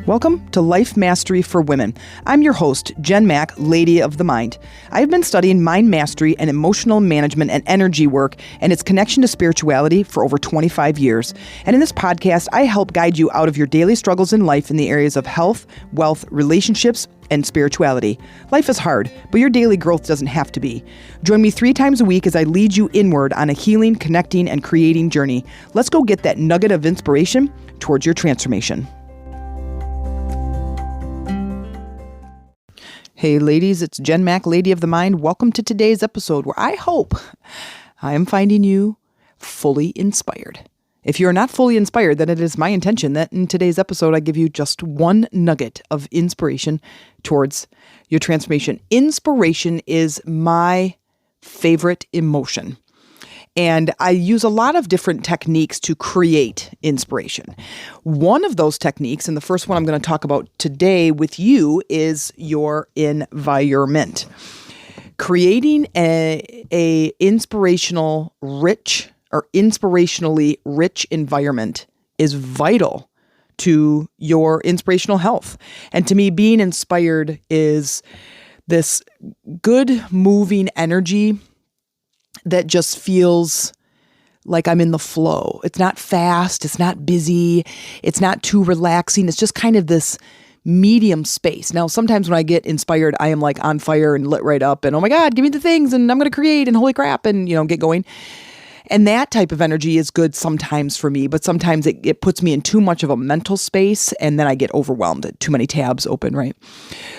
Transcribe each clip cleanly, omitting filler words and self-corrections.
Welcome to Life Mastery for Women. I'm your host, Jen Mack, Lady of the Mind. I've been studying mind mastery and emotional management and energy work and its connection to spirituality for over 25 years. And in this podcast, I help guide you out of your daily struggles in life in the areas of health, wealth, relationships, and spirituality. Life is hard, but your daily growth doesn't have to be. Join me 3 times a week as I lead you inward on a healing, connecting, and creating journey. Let's go get that nugget of inspiration towards your transformation. Hey ladies, it's Jen Mack, Lady of the Mind. Welcome to today's episode where I hope I am finding you fully inspired. If you're not fully inspired, then it is my intention that in today's episode, I give you just one nugget of inspiration towards your transformation. Inspiration is my favorite emotion. And I use a lot of different techniques to create inspiration. One of those techniques, and the first one I'm going to talk about today with you, is your environment. Creating a inspirationally rich environment is vital to your inspirational health. And to me, being inspired is this good moving energy that just feels like I'm in the flow. It's not fast. It's not busy. It's not too relaxing. It's just kind of this medium space. Now, sometimes when I get inspired, I am like on fire and lit right up and, oh my God, give me the things and I'm going to create and holy crap and, get going. And that type of energy is good sometimes for me, but sometimes it puts me in too much of a mental space and then I get overwhelmed. Too many tabs open, right?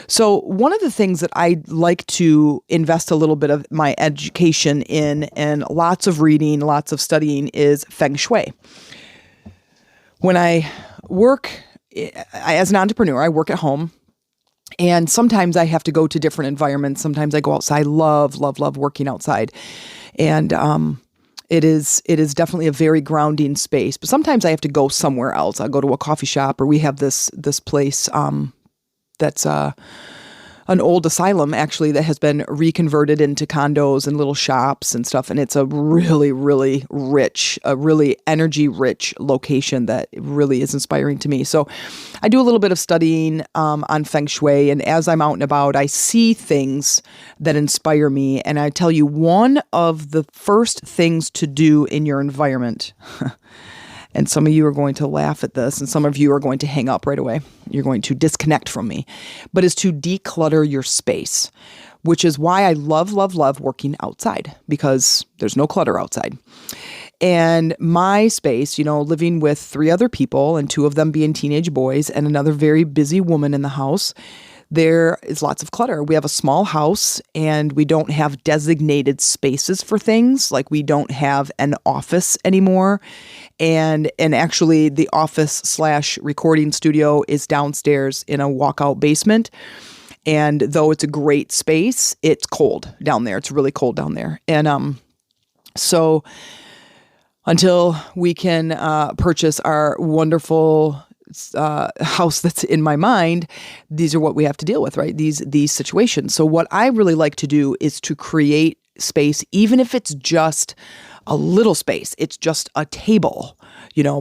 So one of the things that I like to invest a little bit of my education in and lots of reading, lots of studying is Feng Shui. When I work as an entrepreneur, I work at home. And sometimes I have to go to different environments. Sometimes I go outside. Love working outside. And It is definitely a very grounding space, but sometimes I have to go somewhere else. I'll go to a coffee shop, or we have this place that's an old asylum actually that has been reconverted into condos and little shops and stuff, and it's a really, really rich, a really energy-rich location that really is inspiring to me. So I do a little bit of studying on Feng Shui, and as I'm out and about, I see things that inspire me, and I tell you, one of the first things to do in your environment, and some of you are going to laugh at this, and some of you are going to hang up right away. You're going to disconnect from me, but is to declutter your space, which is why I love working outside, because there's no clutter outside. And my space, living with 3 other people and 2 of them being teenage boys and another very busy woman in the house, there is lots of clutter. We have a small house and we don't have designated spaces for things. Like we don't have an office anymore. And actually the office/recording studio is downstairs in a walkout basement. And though it's a great space, it's cold down there. It's really cold down there. And so until we can purchase our wonderful house that's in my mind, these are what we have to deal with, right? These situations. So what I really like to do is to create space, even if it's just a little space, it's just a table,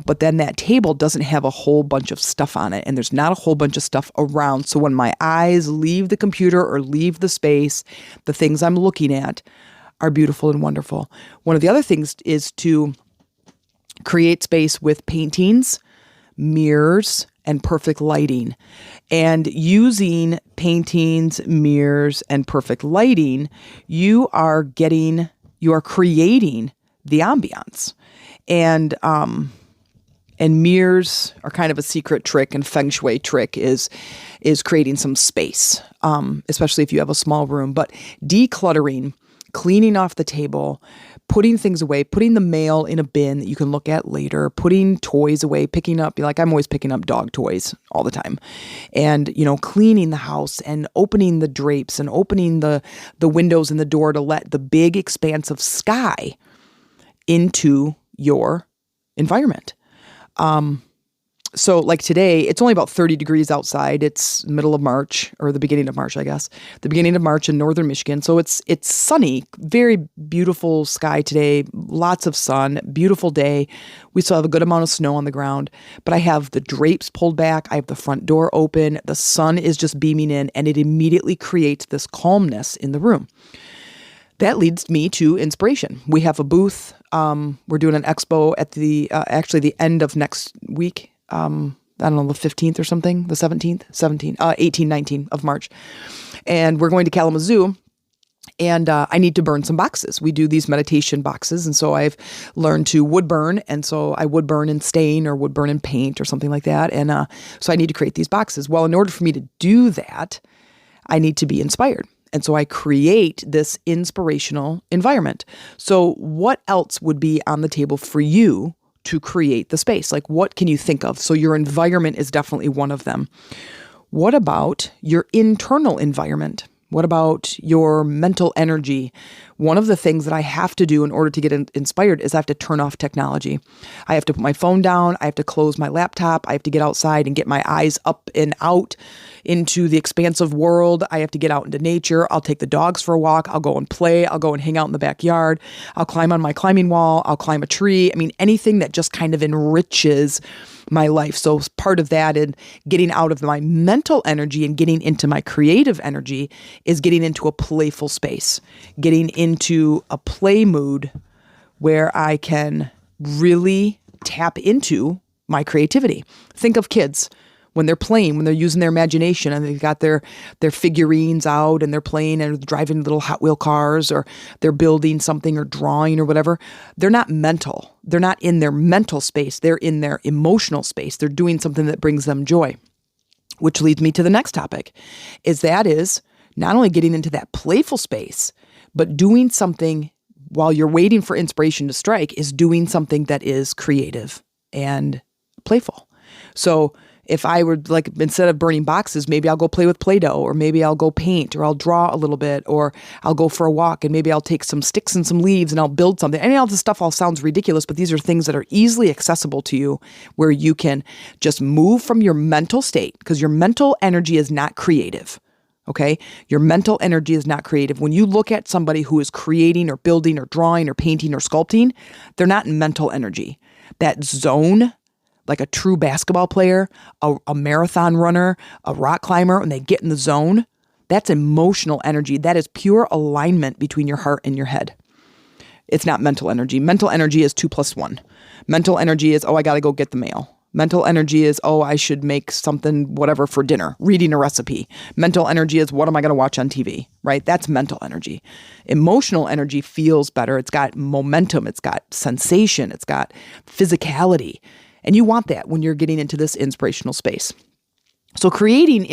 but then that table doesn't have a whole bunch of stuff on it and there's not a whole bunch of stuff around. So when my eyes leave the computer or leave the space, the things I'm looking at are beautiful and wonderful. One of the other things is to create space with paintings, mirrors, and perfect lighting. And using paintings, mirrors, and perfect lighting, you are creating the ambiance. And mirrors are kind of a secret trick, and Feng Shui trick is creating some space, especially if you have a small room. But decluttering, cleaning off the table, putting things away, putting the mail in a bin that you can look at later, putting toys away, picking up, I'm always picking up dog toys all the time. And, cleaning the house and opening the drapes and opening the windows and the door to let the big expanse of sky into your environment. So like today, it's only about 30 degrees outside. It's middle of March, or the beginning of March, I guess. The beginning of March in northern Michigan. So it's sunny, very beautiful sky today, lots of sun, beautiful day. We still have a good amount of snow on the ground, but I have the drapes pulled back. I have the front door open. The sun is just beaming in, and it immediately creates this calmness in the room. That leads me to inspiration. We have a booth. We're doing an expo at actually the end of next week. I don't know, the 15th or something, the 18, 19 of March. And we're going to Kalamazoo, and I need to burn some boxes. We do these meditation boxes. And so I've learned to wood burn. And so I would burn in stain or would burn in paint or something like that. And so I need to create these boxes. Well, in order for me to do that, I need to be inspired. And so I create this inspirational environment. So what else would be on the table for you to create the space? Like, what can you think of? So your environment is definitely one of them. What about your internal environment? What about your mental energy? One of the things that I have to do in order to get inspired is I have to turn off technology. I have to put my phone down. I have to close my laptop. I have to get outside and get my eyes up and out into the expansive world. I have to get out into nature. I'll take the dogs for a walk. I'll go and play. I'll go and hang out in the backyard. I'll climb on my climbing wall. I'll climb a tree. I mean, anything that just kind of enriches my life. So part of that in getting out of my mental energy and getting into my creative energy is getting into a playful space, getting into a play mood where I can really tap into my creativity. Think of kids when they're playing, when they're using their imagination and they've got their figurines out and they're playing and driving little Hot Wheel cars, or they're building something or drawing or whatever. They're not mental. They're not in their mental space. They're in their emotional space. They're doing something that brings them joy, which leads me to the next topic, is not only getting into that playful space, but doing something while you're waiting for inspiration to strike, is doing something that is creative and playful. So if I were like, instead of burning boxes, maybe I'll go play with Play-Doh, or maybe I'll go paint, or I'll draw a little bit, or I'll go for a walk and maybe I'll take some sticks and some leaves and I'll build something. And all this stuff all sounds ridiculous, but these are things that are easily accessible to you, where you can just move from your mental state, because your mental energy is not creative. Okay? Your mental energy is not creative. When you look at somebody who is creating or building or drawing or painting or sculpting, they're not in mental energy. That zone, like a true basketball player, a marathon runner, a rock climber, when they get in the zone, that's emotional energy. That is pure alignment between your heart and your head. It's not mental energy. Mental energy is 2 + 1. Mental energy is, I got to go get the mail. Mental energy is, I should make something, whatever, for dinner, reading a recipe. Mental energy is, what am I going to watch on TV, right? That's mental energy. Emotional energy feels better. It's got momentum. It's got sensation. It's got physicality. And you want that when you're getting into this inspirational space. So creating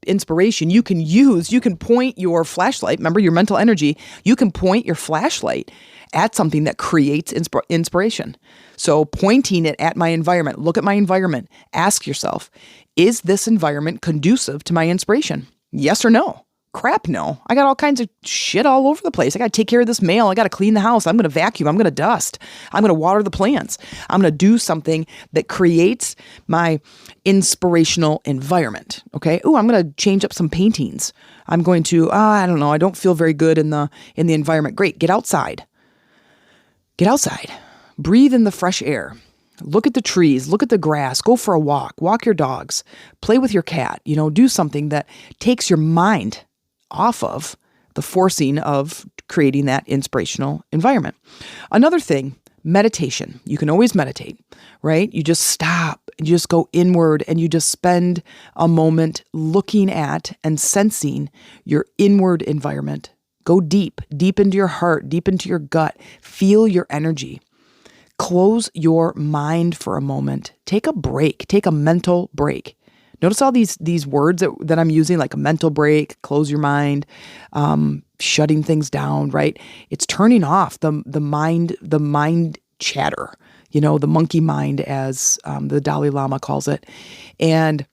inspiration, you can point your flashlight, remember your mental energy, you can point your flashlight at something that creates inspiration. So pointing it at my environment, look at my environment, ask yourself, is this environment conducive to my inspiration? Yes or no? Crap, no. I got all kinds of shit all over the place. I got to take care of this mail. I got to clean the house. I'm going to vacuum. I'm going to dust. I'm going to water the plants. I'm going to do something that creates my inspirational environment. Okay. I'm going to change up some paintings. I'm going to, I don't know. I don't feel very good in the environment. Great. Get outside. Get outside. Breathe in the fresh air. Look at the trees, look at the grass, go for a walk your dogs, play with your cat, do something that takes your mind off of the forcing of creating that inspirational environment. Another thing, meditation. You can always meditate, right? You just stop and you just go inward and you just spend a moment looking at and sensing your inward environment. Go deep into your heart, deep into your gut. Feel your energy. Close your mind for a moment. Take a break. Take a mental break. Notice all these words that I'm using, like a mental break, close your mind, shutting things down, right? It's turning off the mind chatter, the monkey mind, as the Dalai Lama calls it, and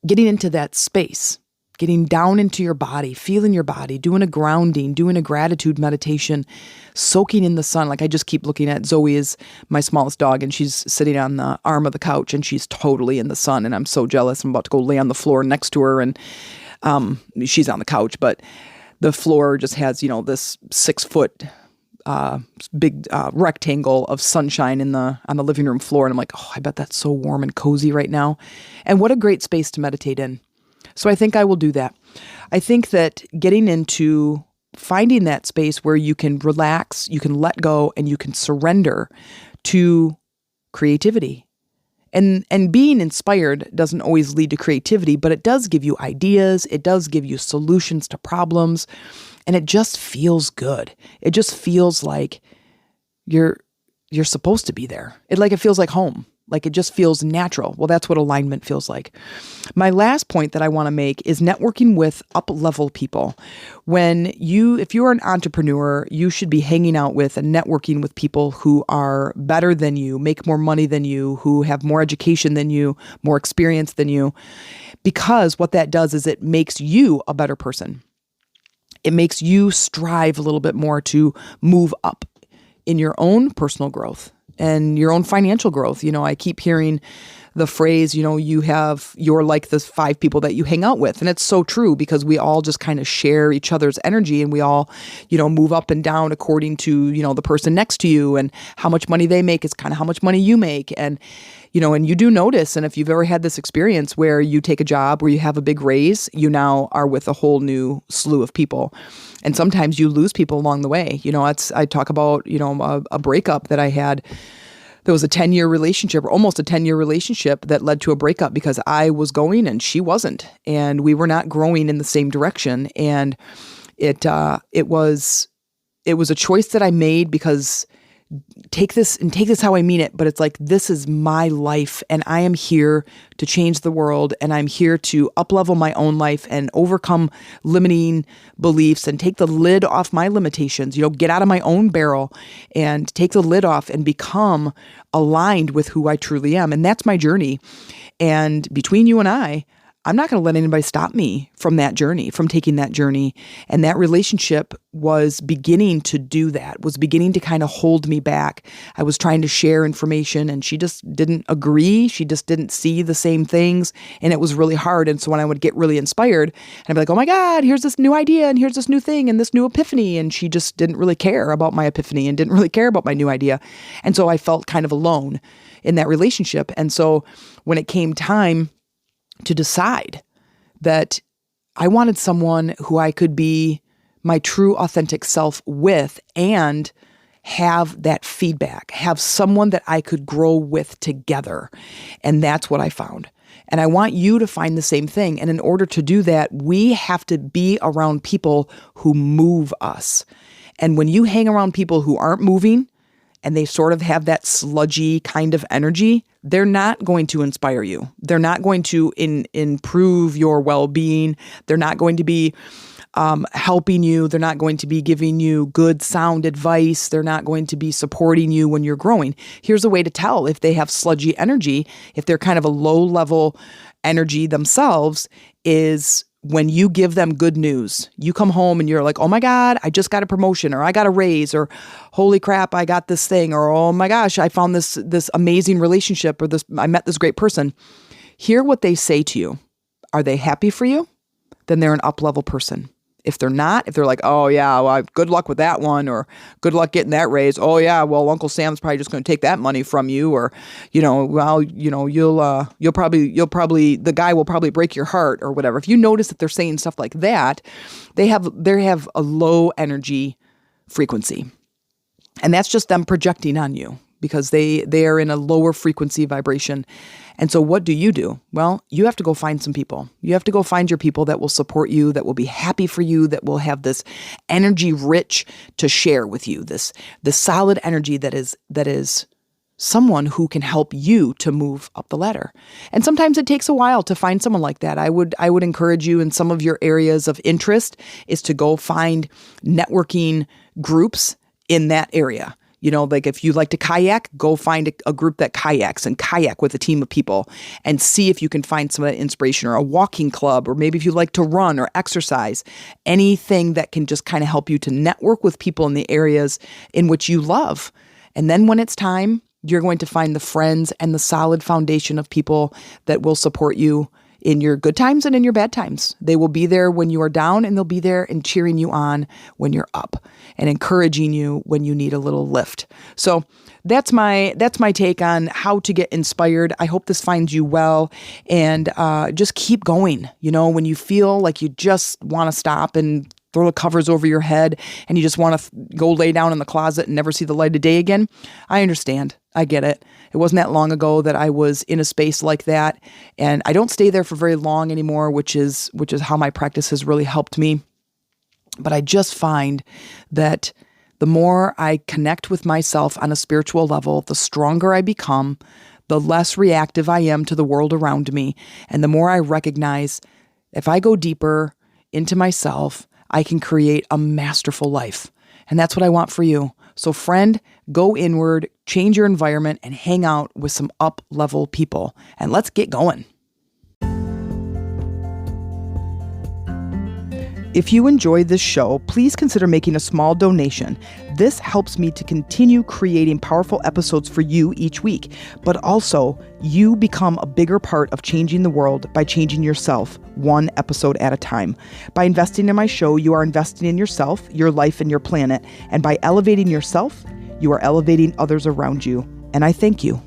getting into that space, getting down into your body, feeling your body, doing a grounding, doing a gratitude meditation, soaking in the sun. Like I just keep looking at Zoe is my smallest dog, and she's sitting on the arm of the couch and she's totally in the sun. And I'm so jealous. I'm about to go lay on the floor next to her, and she's on the couch, but the floor just has, this 6-foot big rectangle of sunshine on the living room floor. And I'm like, oh, I bet that's so warm and cozy right now. And what a great space to meditate in. So I think I will do that. I think that getting into finding that space where you can relax, you can let go, and you can surrender to creativity. And being inspired doesn't always lead to creativity, but it does give you ideas. It does give you solutions to problems. And it just feels good. It just feels like you're supposed to be there. It feels like home. Like it just feels natural. Well, that's what alignment feels like. My last point that I want to make is networking with up-level people. If you're an entrepreneur, you should be hanging out with and networking with people who are better than you, make more money than you, who have more education than you, more experience than you, because what that does is it makes you a better person. It makes you strive a little bit more to move up in your own personal growth and your own financial growth. I keep hearing the phrase, you're like the 5 people that you hang out with. And it's so true, because we all just kind of share each other's energy, and we all, move up and down according to, the person next to you, and how much money they make is kind of how much money you make. And, and you do notice, and if you've ever had this experience where you take a job where you have a big raise, you now are with a whole new slew of people. And sometimes you lose people along the way. I talk about, a breakup that I had. There was a 10-year relationship, or almost a 10-year relationship, that led to a breakup because I was going and she wasn't, and we were not growing in the same direction. And it was a choice that I made, because take this how I mean it, but it's like, this is my life, and I am here to change the world, and I'm here to up-level my own life and overcome limiting beliefs and take the lid off my limitations, get out of my own barrel and take the lid off and become aligned with who I truly am. And that's my journey. And between you and I'm not going to let anybody stop me from that journey, from taking that journey. And that relationship was beginning to do that, was beginning to kind of hold me back. I was trying to share information and she just didn't agree. She just didn't see the same things. And it was really hard. And so when I would get really inspired, and I'd be like, oh my God, here's this new idea and here's this new thing and this new epiphany. And she just didn't really care about my epiphany and didn't really care about my new idea. And so I felt kind of alone in that relationship. And so when it came time to decide that I wanted someone who I could be my true authentic self with and have that feedback, have someone that I could grow with together. And that's what I found. And I want you to find the same thing. And in order to do that, we have to be around people who move us. And when you hang around people who aren't moving, and they sort of have that sludgy kind of energy, they're not going to inspire you. They're not going to improve your well-being. They're not going to be helping you. They're not going to be giving you good sound advice. They're not going to be supporting you when you're growing. Here's a way to tell if they have sludgy energy, if they're kind of a low-level energy themselves, is when you give them good news. You come home and you're like, oh my God, I just got a promotion, or I got a raise, or holy crap, I got this thing, or oh my gosh, I found this amazing relationship, or I met this great person. Hear what they say to you. Are they happy for you? Then they're an up-level person. If they're not, if they're like, oh yeah, well, good luck with that one, or good luck getting that raise. Oh yeah, well, Uncle Sam's probably just going to take that money from you, or, you'll probably, the guy will probably break your heart or whatever. If you notice that they're saying stuff like that, they have a low energy frequency. And that's just them projecting on you, because they are in a lower frequency vibration. And so what do? Well, you have to go find some people. You have to go find your people that will support you, that will be happy for you, that will have this energy rich to share with you, this solid energy that is someone who can help you to move up the ladder. And sometimes it takes a while to find someone like that. I would encourage you, in some of your areas of interest, is to go find networking groups in that area. Like if you like to kayak, go find a group that kayaks and kayak with a team of people and see if you can find some of that inspiration, or a walking club, or maybe if you like to run or exercise, anything that can just kind of help you to network with people in the areas in which you love. And then when it's time, you're going to find the friends and the solid foundation of people that will support you in your good times and in your bad times. They will be there when you are down, and they'll be there and cheering you on when you're up and encouraging you when you need a little lift. So that's my take on how to get inspired. I hope this finds you well, and just keep going. When you feel like you just want to stop and throw the covers over your head and you just want to go lay down in the closet and never see the light of day again, I understand. I get it. It wasn't that long ago that I was in a space like that, and I don't stay there for very long anymore, which is how my practice has really helped me. But I just find that the more I connect with myself on a spiritual level, the stronger I become, the less reactive I am to the world around me, and the more I recognize if I go deeper into myself, I can create a masterful life. And that's what I want for you. So friend, go inward, change your environment, and hang out with some up-level people. And let's get going. If you enjoyed this show, please consider making a small donation. This helps me to continue creating powerful episodes for you each week, but also you become a bigger part of changing the world by changing yourself one episode at a time. By investing in my show, you are investing in yourself, your life, and your planet. And by elevating yourself, you are elevating others around you. And I thank you.